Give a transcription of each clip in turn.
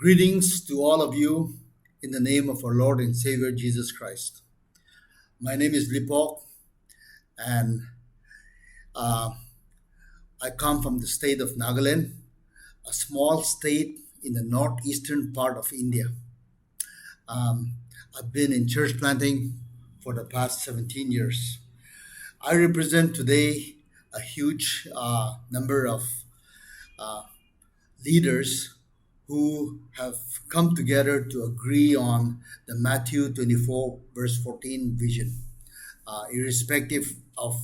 Greetings to all of you in the name of our Lord and Savior Jesus Christ. My name is Lipok, and uh, I come from the state of Nagaland, a small state in the northeastern part of India. Um, I've been in church planting for the past 17 years. I represent today a huge number of leaders who have come together to agree on the Matthew 24, verse 14 vision. Irrespective of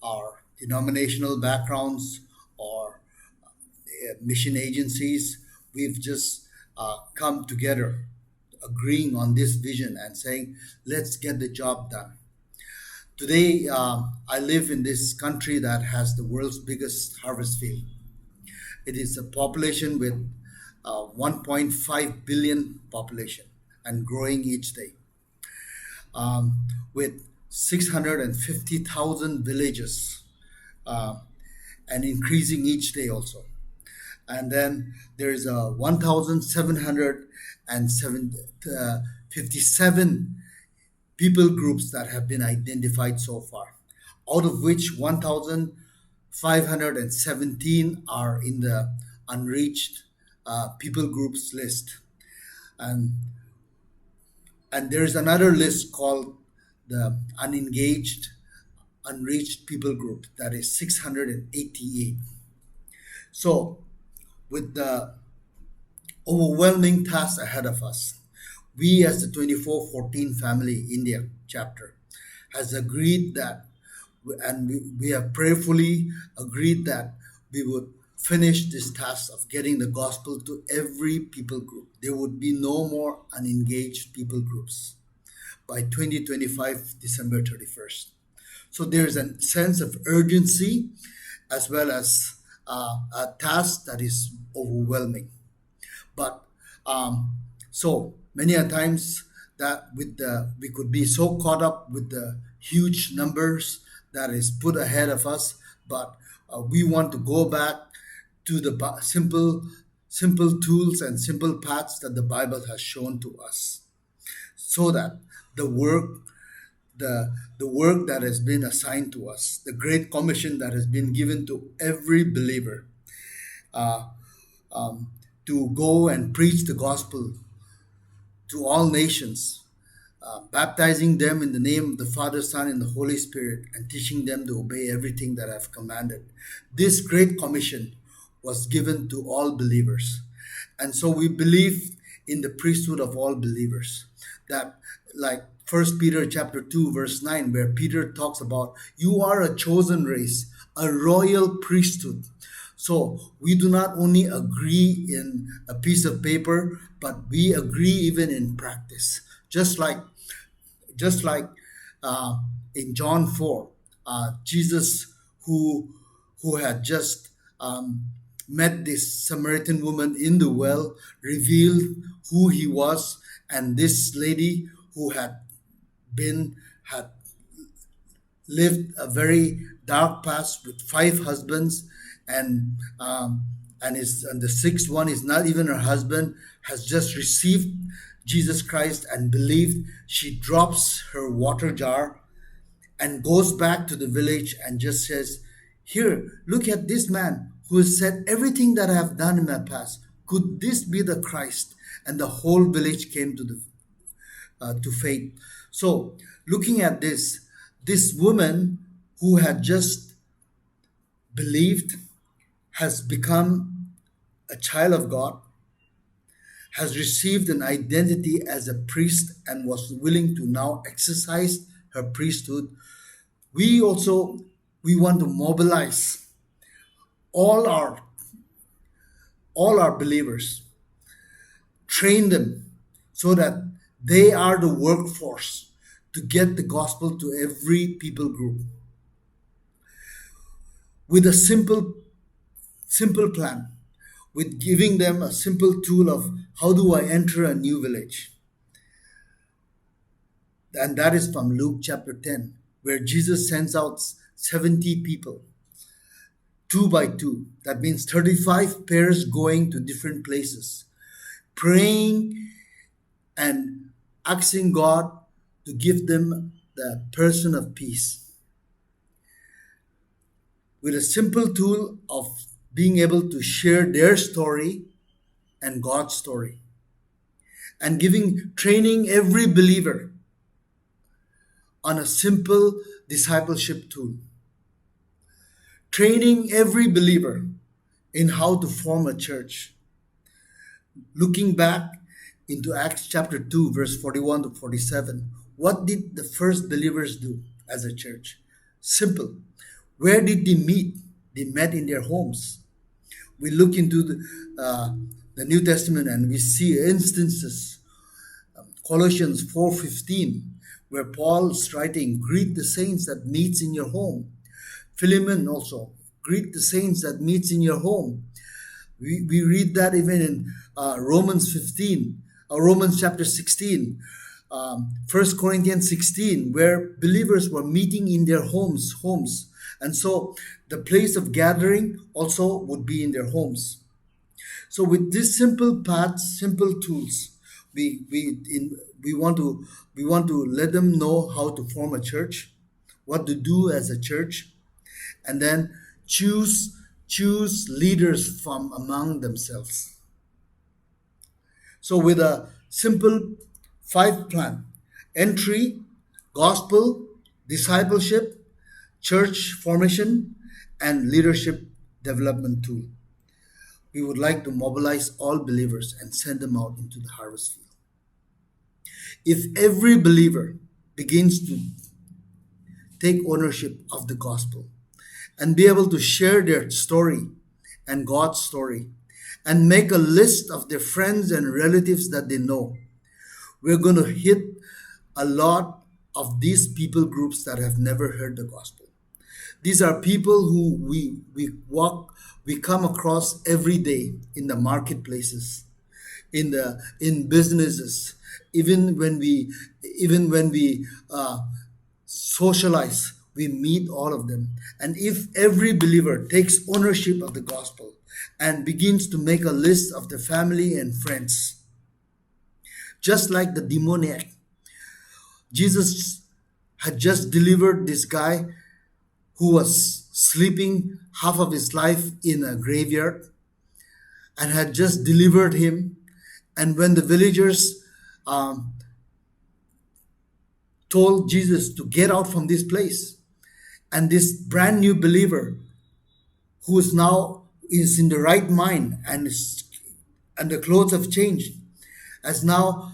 our denominational backgrounds or mission agencies, we've just come together agreeing on this vision and saying, let's get the job done. Today, I live in this country that has the world's biggest harvest field. It is a population with 1.5 billion population and growing each day, with 650,000 villages uh, and increasing each day also. And then there is a 1,757 people groups that have been identified so far, out of which 1,517 are in the unreached people groups list. And, and there is another list called the unengaged, unreached people group, that is 688. So, with the overwhelming task ahead of us, we as the 2414 family India chapter has agreed that, and we have prayerfully agreed that we would finish this task of getting the gospel to every people group. There would be no more unengaged people groups by 2025 December 31st. So there's a sense of urgency as well as a task that is overwhelming. But so many a times that we could be so caught up with the huge numbers that is put ahead of us, but we want to go back to the simple tools and simple paths that the Bible has shown to us, so that the work the work that has been assigned to us, the great commission that has been given to every believer, uh, to go and preach the gospel to all nations, baptizing them in the name of the Father, Son, and the Holy Spirit, and teaching them to obey everything that I've commanded. This great commission was given to all believers. And so we believe in the priesthood of all believers. That, like First Peter chapter 2, verse 9, where Peter talks about, you are a chosen race, a royal priesthood. So we do not only agree in a piece of paper, but we agree even in practice. Just like in John 4, Jesus, who had just met this Samaritan woman in the well, revealed who he was, and this lady who had lived a very dark past with five husbands, and the sixth one is not even her husband, has just received Jesus Christ and believed. She drops her water jar and goes back to the village and just says, here, look at this man who has said everything that I have done in my past. Could this be the Christ? And the whole village came to faith. So, looking at this woman who had just believed has become a child of God, has received an identity as a priest, and was willing to now exercise her priesthood. We want to mobilize all our believers, train them so that they are the workforce to get the gospel to every people group with a simple plan, with giving them a simple tool of how do I enter a new village. And that is from Luke chapter 10, where Jesus sends out 70 people, two by two. That means 35 pairs going to different places, praying and asking God to give them the person of peace with a simple tool of being able to share their story and God's story, and giving training every believer on a simple discipleship tool, training every believer in how to form a church. Looking back into Acts chapter 2, verse 41 to 47, what did the first believers do as a church? Simple. Where did they meet? They met in their homes. We look into the New Testament and we see instances. Colossians 4:15, where Paul's writing, greet the saints that meets in your home. Philemon also, greet the saints that meets in your home. We read that even in Romans 15, Romans chapter 16, 1 Corinthians 16, where believers were meeting in their homes. And so the place of gathering also would be in their homes. So with these simple paths, simple tools, we want to let them know how to form a church, what to do as a church, and then choose leaders from among themselves. So with a simple 5 plan: entry, gospel, discipleship, church formation, and leadership development tool, we would like to mobilize all believers and send them out into the harvest field. If every believer begins to take ownership of the gospel and be able to share their story and God's story and make a list of their friends and relatives that they know, we're going to hit a lot of these people groups that have never heard the gospel. These are people who we come across every day in the marketplaces, in businesses, even when we socialize, we meet all of them. And if every believer takes ownership of the gospel and begins to make a list of the family and friends, just like the demoniac, Jesus had just delivered this guy who was sleeping half of his life in a graveyard, and had just delivered him. And when the villagers told Jesus to get out from this place, and this brand new believer who is now is in the right mind and the clothes have changed, as now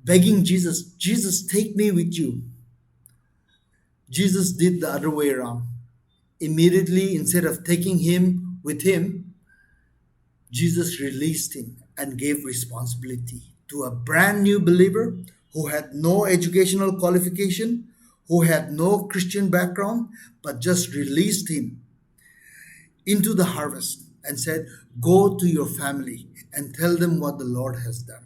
begging Jesus, take me with you. Jesus did the other way around. Immediately, instead of taking him with him, Jesus released him and gave responsibility to a brand new believer who had no educational qualification, who had no Christian background, but just released him into the harvest and said, go to your family and tell them what the Lord has done.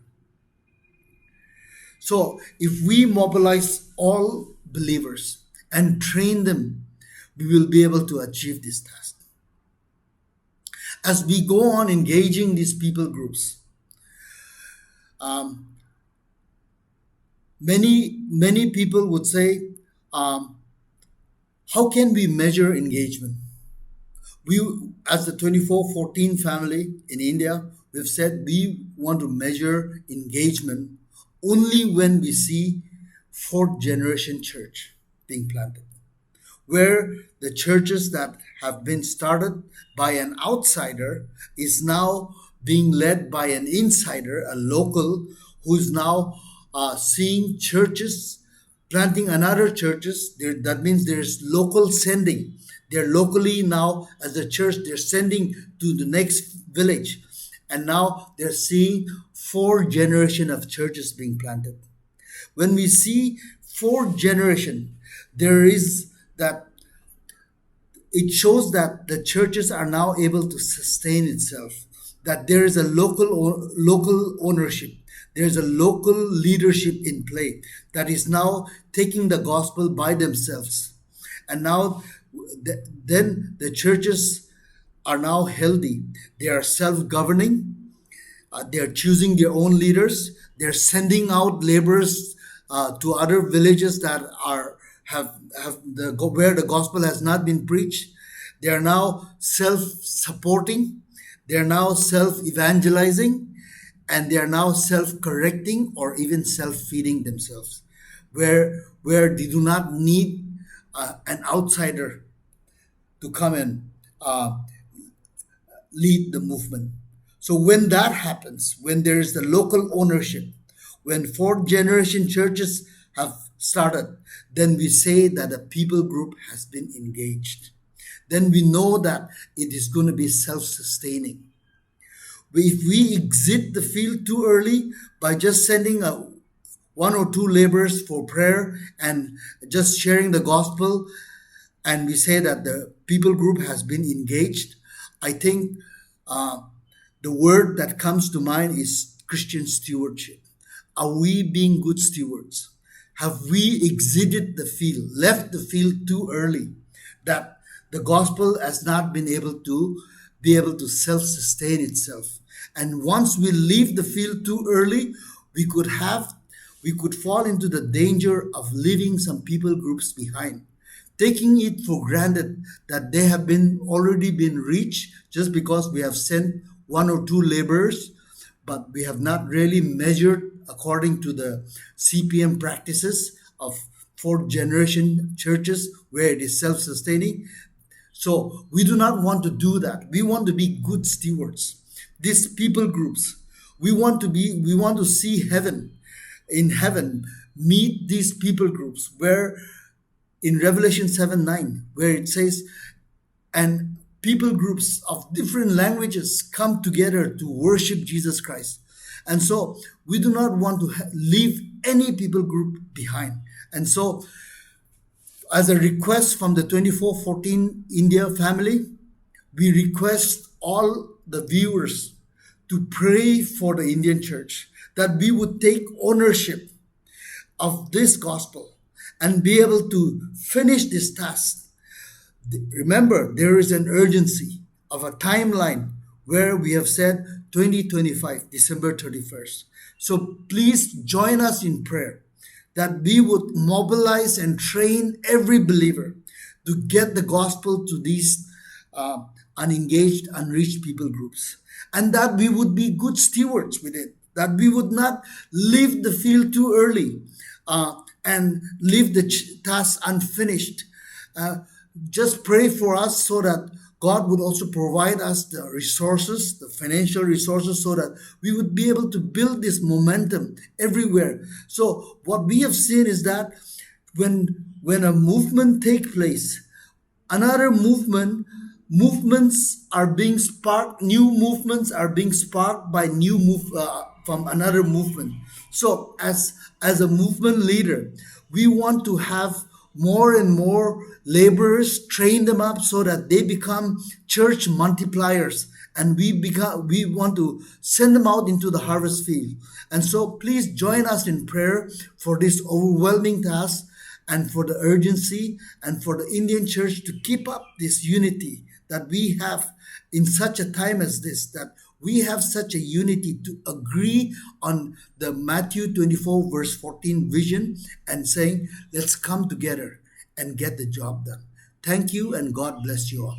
So if we mobilize all believers and train them, we will be able to achieve this task. As we go on engaging these people groups, many people would say, how can we measure engagement? We, as the 2414 family in India, we've said we want to measure engagement only when we see fourth generation church being planted, where the churches that have been started by an outsider is now being led by an insider, a local, who's now seeing churches planting another churches. That means there's local sending. They're locally now, as a church, they're sending to the next village. And now they're seeing 4 generations of churches being planted. When we see 4th generation, there is that it shows that the churches are now able to sustain itself, that there is a local ownership, there's a local leadership in play that is now taking the gospel by themselves. And now then the churches are now healthy. They are self-governing. They're choosing their own leaders. They're sending out laborers to other villages that are have where the gospel has not been preached. They are now self-supporting. They are now self-evangelizing, and they are now self-correcting or even self-feeding themselves, where they do not need an outsider to come and lead the movement. So when that happens, when there is the local ownership, when fourth generation churches have started, then we say that a people group has been engaged. Then we know that it is going to be self-sustaining. If we exit the field too early by just sending one or two laborers for prayer and just sharing the gospel, and we say that the people group has been engaged, I think the word that comes to mind is Christian stewardship. Are we being good stewards? Have we exited the field, left the field too early, that the gospel has not been able to self-sustain itself? And once we leave the field too early, we could fall into the danger of leaving some people groups behind, taking it for granted that they have been already been reached just because we have sent one or two laborers, but we have not really measured according to the CPM practices of fourth generation churches where it is self-sustaining. So we do not want to do that. We want to be good stewards. These people groups, we want to see in heaven, meet these people groups where in Revelation 7:9, where it says, and people groups of different languages come together to worship Jesus Christ. And so we do not want to leave any people group behind. And so, as a request from the 2414 India family, we request all the viewers to pray for the Indian church, that we would take ownership of this gospel and be able to finish this task. Remember, there is an urgency of a timeline where we have said 2025, December 31st. So please join us in prayer that we would mobilize and train every believer to get the gospel to these unengaged, unreached people groups, and that we would be good stewards with it, that we would not leave the field too early and leave the task unfinished. Just pray for us so that God would also provide us the resources, the financial resources, so that we would be able to build this momentum everywhere. So what we have seen is that when a movement takes place, another movements are being sparked, new movements are being sparked by from another movement. So as a movement leader, we want to have more and more laborers, train them up so that they become church multipliers, and we want to send them out into the harvest field. And so please join us in prayer for this overwhelming task, and for the urgency, and for the Indian church to keep up this unity that we have in such a time as this, that we have such a unity to agree on the Matthew 24 verse 14 vision and saying, let's come together and get the job done. Thank you, and God bless you all.